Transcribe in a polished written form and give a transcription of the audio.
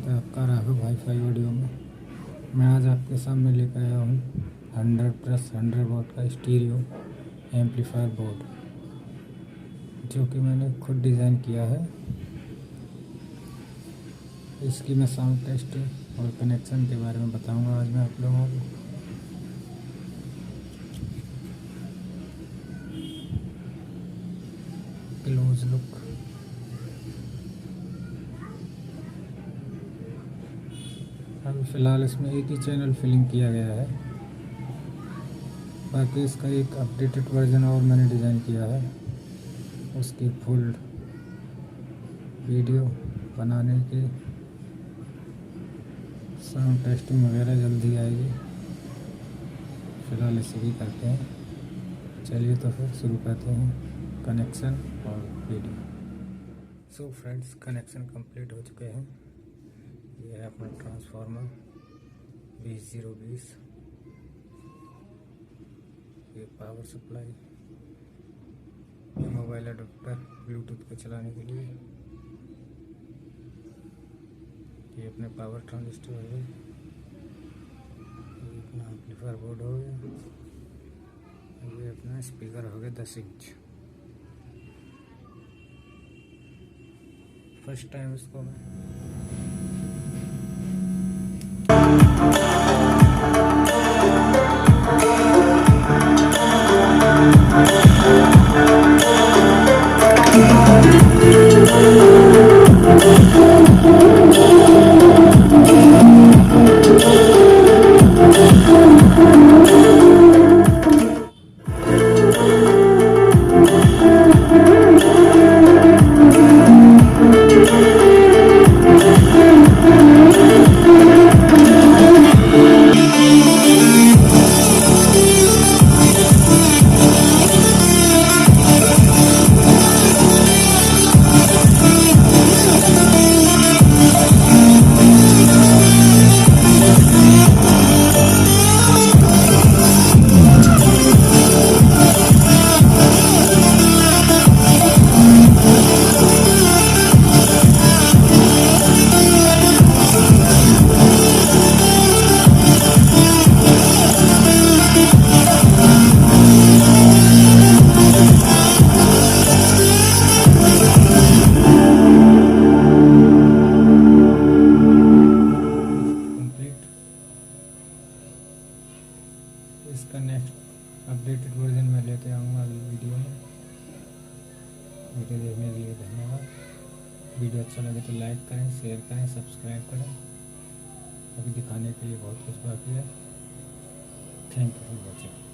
स्वागत है आपका राघव वाईफाई वीडियो में। मैं आज आपके सामने लेकर आया हूँ 100+100 वॉट का स्टीरियो एम्पलीफायर बोर्ड, जो कि मैंने खुद डिज़ाइन किया है। इसकी मैं साउंड टेस्ट और कनेक्शन के बारे में बताऊंगा आज मैं आप लोगों को। Close look. अभी फ़िलहाल इसमें एक ही चैनल फिलिंग किया गया है, बाकी इसका एक अपडेटेड वर्जन और मैंने डिज़ाइन किया है। उसकी फुल वीडियो बनाने की साउंड टेस्टिंग वगैरह जल्दी आएगी। फ़िलहाल इसे ही करते हैं। चलिए तो फिर शुरू करते हैं कनेक्शन और video. So friends, connection complete हो चुके हैं। ये है अपना ट्रांसफार्मर 20020, ये पावर सप्लाई, ये मोबाइल अडेप्टर ब्लूटूथ को चलाने के लिए, ये अपने पावर ट्रांजिस्टर हो गए, ये अपना एम्पलीफायर बोर्ड हो गया, ये अपना स्पीकर हो गया 10 इंच। फर्स्ट टाइम इसको मैं इसका नेक्स्ट अपडेटेड वर्जन में लेके आऊँगा वीडियो में। वीडियो देखने के लिए धन्यवाद। वीडियो अच्छा लगे तो लाइक करें, शेयर करें, सब्सक्राइब करें। अभी दिखाने के लिए बहुत कुछ बाकी है। Thank you for watching.